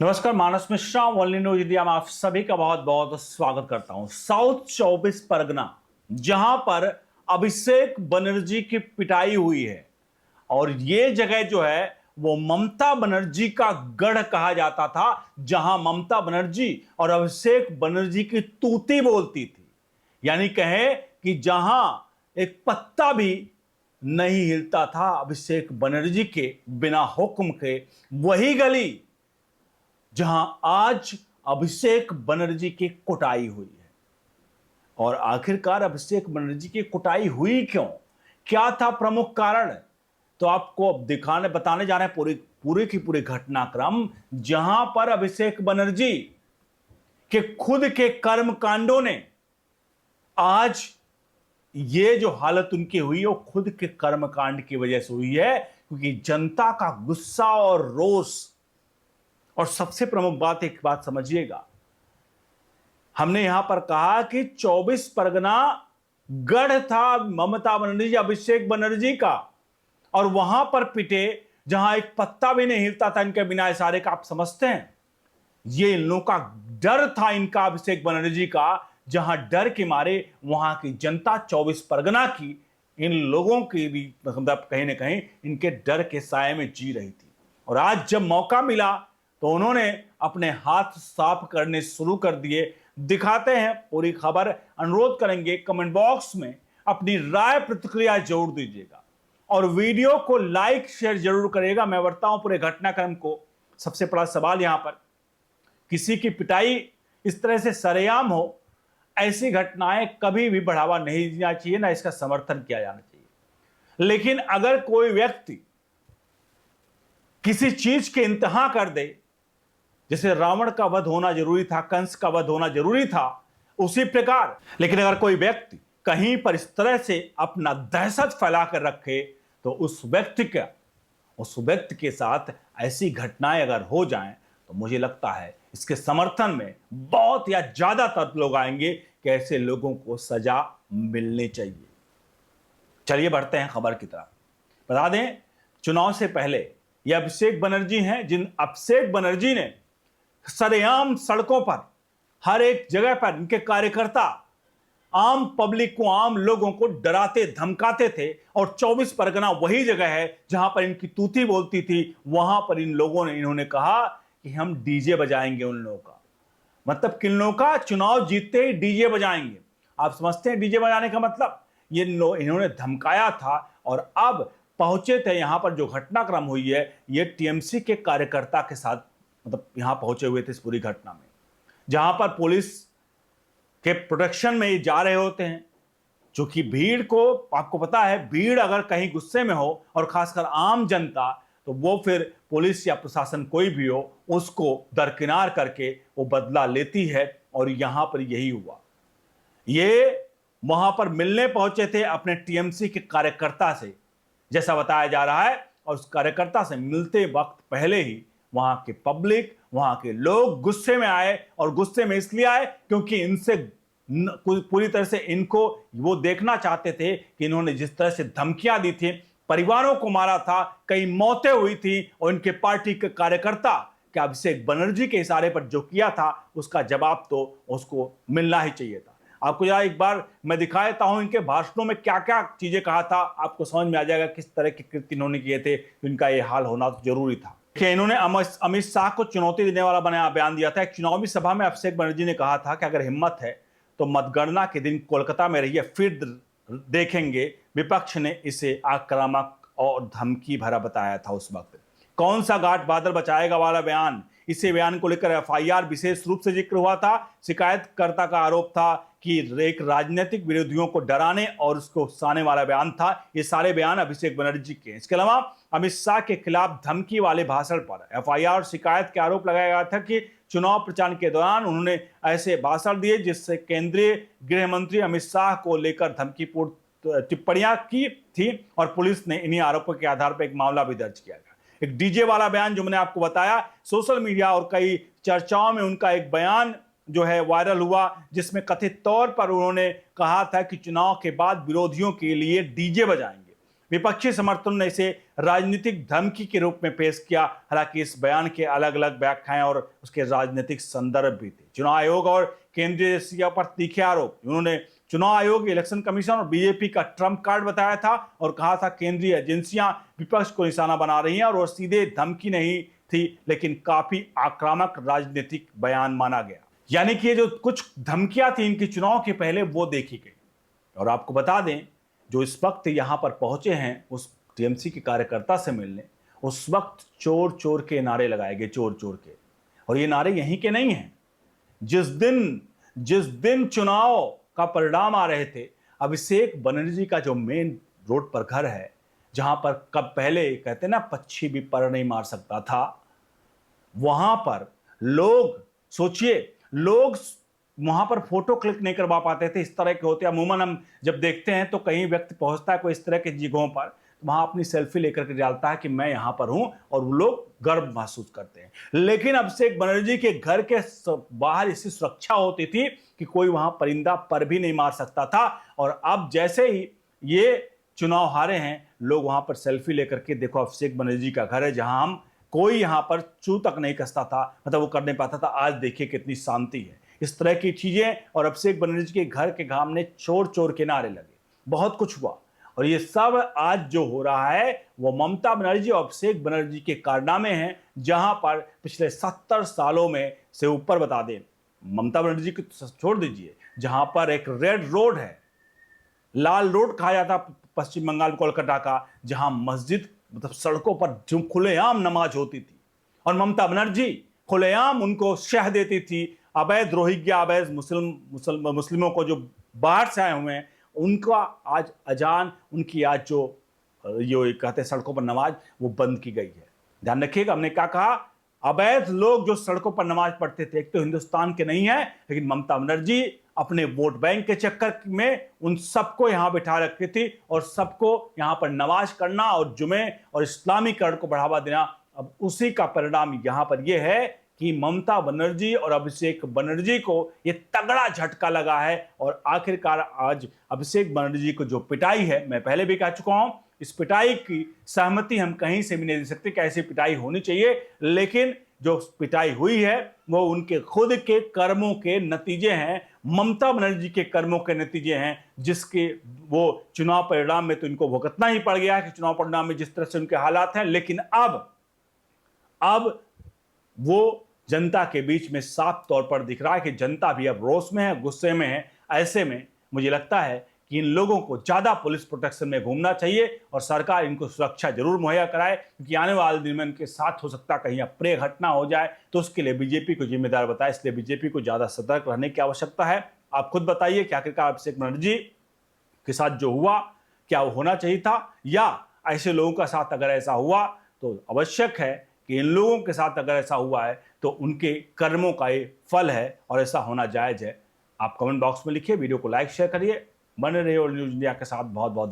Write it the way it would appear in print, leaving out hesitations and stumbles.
नमस्कार, मानस Mishra only news India में आप सभी का बहुत बहुत स्वागत करता हूं। साउथ 24 परगना, जहां पर अभिषेक बनर्जी की पिटाई हुई है और ये जगह जो है वो ममता बनर्जी का गढ़ कहा जाता था, जहां ममता बनर्जी और अभिषेक बनर्जी की तूती बोलती थी। यानी कहे कि जहां एक पत्ता भी नहीं हिलता था अभिषेक बनर्जी के बिना हुक्म के, वही गली जहां आज अभिषेक बनर्जी की कुटाई हुई है। और आखिरकार अभिषेक बनर्जी की कुटाई हुई क्यों, क्या था प्रमुख कारण, तो आपको अब दिखाने बताने जा रहे हैं पूरे की पूरे घटनाक्रम, जहां पर अभिषेक बनर्जी के खुद के कर्म कांडों ने आज ये जो हालत उनकी हुई है वो खुद के कर्म कांड की वजह से हुई है, क्योंकि जनता का गुस्सा और रोष। और सबसे प्रमुख बात, एक बात समझिएगा, हमने यहां पर कहा कि 24 परगना गढ़ था ममता बनर्जी अभिषेक बनर्जी का, और वहां पर पिटे जहां एक पत्ता भी नहीं हिलता था इनके बिना इशारे का। आप समझते हैं, ये इन लोगों का डर था इनका अभिषेक बनर्जी का, जहां डर के मारे वहां की जनता 24 परगना की इन लोगों की भी मतलब कहीं ना कहीं इनके डर के साए में जी रही थी। और आज जब मौका मिला तो उन्होंने अपने हाथ साफ करने शुरू कर दिए। दिखाते हैं पूरी खबर, अनुरोध करेंगे कमेंट बॉक्स में अपनी राय प्रतिक्रिया जरूर दीजिएगा और वीडियो को लाइक शेयर जरूर करिएगा। मैं बढ़ता हूं पूरे घटनाक्रम को। सबसे बड़ा सवाल यहां पर, किसी की पिटाई इस तरह से सरेआम हो, ऐसी घटनाएं कभी भी बढ़ावा नहीं देना चाहिए, ना इसका समर्थन किया जाना चाहिए। लेकिन अगर कोई व्यक्ति किसी चीज के इंतहा कर दे, जैसे रावण का वध होना जरूरी था, कंस का वध होना जरूरी था, उसी प्रकार लेकिन अगर कोई व्यक्ति कहीं पर इस तरह से अपना दहशत फैला कर रखे, तो उस व्यक्ति के साथ ऐसी घटनाएं अगर हो जाएं, तो मुझे लगता है इसके समर्थन में बहुत या ज्यादातर लोग आएंगे कि ऐसे लोगों को सजा मिलनी चाहिए। चलिए बढ़ते हैं खबर की तरफ। बता दें, चुनाव से पहले ये अभिषेक बनर्जी हैं, जिन अभिषेक बनर्जी ने सरेआम सड़कों पर हर एक जगह पर इनके कार्यकर्ता आम पब्लिक को, आम लोगों को डराते धमकाते थे। और 24 परगना वही जगह है जहां पर इनकी तूती बोलती थी। वहां पर इन्होंने कहा कि हम डीजे बजाएंगे उन लोगों का। मतलब किन लोगों का? चुनाव जीतते ही डीजे बजाएंगे। आप समझते हैं डीजे बजाने का मतलब? ये इन्होंने धमकाया था और अब पहुंचे थे यहां पर। जो घटनाक्रम हुई है ये टीएमसी के कार्यकर्ता के साथ, मतलब यहां पहुंचे हुए थे इस पूरी घटना में, जहां पर पुलिस के प्रोटेक्शन में ये जा रहे होते हैं। क्योंकि भीड़ को, आपको पता है, भीड़ अगर कहीं गुस्से में हो और खासकर आम जनता, तो वो फिर पुलिस या प्रशासन कोई भी हो उसको दरकिनार करके वो बदला लेती है। और यहां पर यही हुआ। ये वहां पर मिलने पहुंचे थे अपने टीएमसी के कार्यकर्ता से, जैसा बताया जा रहा है। और उस कार्यकर्ता से मिलते वक्त पहले ही वहां के पब्लिक, वहां के लोग गुस्से में आए। और गुस्से में इसलिए आए क्योंकि इनसे पूरी तरह से इनको वो देखना चाहते थे कि इन्होंने जिस तरह से धमकियां दी थी, परिवारों को मारा था, कई मौतें हुई थी, और इनके पार्टी के कार्यकर्ता के अभिषेक बनर्जी के इशारे पर जो किया था उसका जवाब तो उसको मिलना ही चाहिए था। आपको यहाँ एक बार मैं दिखा देता हूं इनके भाषणों में क्या क्या चीजें कहा था, आपको समझ में आ जाएगा किस तरह के कृत्य इन्होंने किए थे। इनका यह हाल होना तो जरूरी था। इन्होंने अमित शाह को चुनौती देने वाला बयान दिया था। एक चुनावी सभा में अभिषेक बनर्जी ने कहा था कि अगर हिम्मत है तो मतगणना के दिन कोलकाता में रहिए, फिर देखेंगे। विपक्ष ने इसे आक्रामक और धमकी भरा बताया था उस वक्त। कौन सा घाट बादल बचाएगा वाला बयान, इसे बयान को लेकर एफआईआर विशेष रूप से जिक्र हुआ था। शिकायतकर्ता का आरोप था कि एक राजनीतिक विरोधियों को डराने और उसको उकसाने वाला बयान था। ये सारे बयान अभिषेक बनर्जी के। इसके अलावा अमित शाह के खिलाफ धमकी वाले भाषण पर एफआईआर और शिकायत के आरोप लगाया गया था कि चुनाव प्रचार के दौरान उन्होंने ऐसे भाषण दिए जिससे केंद्रीय गृह मंत्री अमित शाह को लेकर धमकीपूर्ण टिप्पणियां की थी। और पुलिस ने इन्हीं आरोपों के आधार पर एक मामला भी दर्ज किया गया। एक डीजे वाला बयान जो मैंने आपको बताया, सोशल मीडिया और कई चर्चाओं में उनका एक बयान जो है वायरल हुआ, जिसमें कथित तौर पर उन्होंने कहा था कि चुनाव के बाद विरोधियों के लिए डीजे बजाएंगे। विपक्षी समर्थकों ने इसे राजनीतिक धमकी के रूप में पेश किया। हालांकि इस बयान के अलग अलग व्याख्याएं और उसके राजनीतिक संदर्भ भी थे। चुनाव आयोग और केंद्रीय एजेंसियों पर तीखे आरोप। उन्होंने चुनाव आयोग, इलेक्शन कमीशन और बीजेपी का ट्रम्प कार्ड बताया था और कहा था केंद्रीय एजेंसियां विपक्ष को निशाना बना रही हैं और वो सीधे धमकी नहीं थी, लेकिन काफी आक्रामक राजनीतिक बयान माना गया। यानी कि ये जो कुछ धमकियां थी इनके चुनाव के पहले, वो देखी गई। और आपको बता दें, जो इस वक्त यहां पर पहुंचे हैं उस टीएमसी के कार्यकर्ता से मिलने, उस वक्त चोर चोर के नारे लगाए गए, चोर चोर के। और ये नारे यहीं के नहीं हैं। जिस दिन चुनाव का परिणाम आ रहे थे, अभिषेक बनर्जी का जो मेन रोड पर घर है, जहां पर कब पहले कहते ना पक्षी भी पर नहीं मार सकता था, वहां पर लोग, सोचिए, लोग वहां पर फोटो क्लिक नहीं करवा पाते थे। इस तरह के होते हैं। अमूमन हम जब देखते हैं तो कहीं व्यक्ति पहुंचता है कोई इस तरह के जगहों पर, वहां अपनी सेल्फी लेकर के डालता है कि मैं यहां पर हूं, और वो लोग गर्व महसूस करते हैं। लेकिन अभिषेक बनर्जी के घर के बाहर इसकी सुरक्षा होती थी कि कोई वहां परिंदा पर भी नहीं मार सकता था। और अब जैसे ही ये चुनाव हारे हैं, लोग वहां पर सेल्फी लेकर के, देखो अभिषेक बनर्जी का घर है जहां हम कोई यहां पर चू तक नहीं कसता था, मतलब वो कर नहीं पाता था। आज देखिए कितनी शांति है। इस तरह की चीजें, और अभिषेक बनर्जी के घर के सामने चोर चोर के नारे लगे, बहुत कुछ हुआ। और ये सब आज जो हो रहा है वो ममता बनर्जी और अभिषेक बनर्जी के कारनामे हैं, जहां पर पिछले 70 सालों में से ऊपर, बता दें, ममता बनर्जी को छोड़ दीजिए, जहां पर एक रेड रोड है, लाल रोड कहा जाता पश्चिम बंगाल कोलकाता का, जहां मस्जिद, मतलब सड़कों पर जो खुलेआम नमाज होती थी, और ममता बनर्जी खुलेआम उनको शह देती थी। अवैध रोहिंग्या, अवैध मुस्लिमों को जो बाहर से आए हुए हैं, उनका आज अजान, उनकी आज जो ये कहते हैं सड़कों पर नमाज, वो बंद की गई है। ध्यान रखिएगा, हमने क्या कहा, अवैध लोग जो सड़कों पर नमाज पढ़ते थे, एक तो हिंदुस्तान के नहीं है, लेकिन ममता बनर्जी अपने वोट बैंक के चक्कर में उन सबको यहां बिठा रखी थी, और सबको यहां पर नमाज करना और जुमे और इस्लामीकरण को बढ़ावा देना। अब उसी का परिणाम यहां पर यह है कि ममता बनर्जी और अभिषेक बनर्जी को ये तगड़ा झटका लगा है। और आखिरकार आज अभिषेक बनर्जी को जो पिटाई है, मैं पहले भी कह चुका हूं, इस पिटाई की सहमति हम कहीं से भी नहीं दे सकते कि ऐसी पिटाई होनी चाहिए, लेकिन जो पिटाई हुई है वो उनके खुद के कर्मों के नतीजे हैं, ममता बनर्जी के कर्मों के नतीजे हैं, जिसके वो चुनाव परिणाम में तो इनको भुगतना ही पड़ गया कि चुनाव परिणाम में जिस तरह से उनके हालात हैं। लेकिन अब वो जनता के बीच में साफ तौर पर दिख रहा है कि जनता भी अब रोष में है, गुस्से में है। ऐसे में मुझे लगता है कि इन लोगों को ज्यादा पुलिस प्रोटेक्शन में घूमना चाहिए और सरकार इनको सुरक्षा जरूर मुहैया कराए, क्योंकि आने वाले दिन में इनके साथ हो सकता है कहीं अप्रिय घटना हो जाए, तो उसके लिए बीजेपी को जिम्मेदार बताए। इसलिए बीजेपी को ज्यादा सतर्क रहने की आवश्यकता है। आप खुद बताइए कि आखिरकार अभिषेक बनर्जी के साथ जो हुआ, क्या वो होना चाहिए था, या ऐसे लोगों के साथ अगर ऐसा हुआ तो आवश्यक है कि इन लोगों के साथ अगर ऐसा हुआ है तो उनके कर्मों का ये फल है और ऐसा होना जायज है। आप कमेंट बॉक्स में लिखिए, वीडियो को लाइक शेयर करिए, बने रहिए और न्यूज़ इंडिया के साथ। बहुत बहुत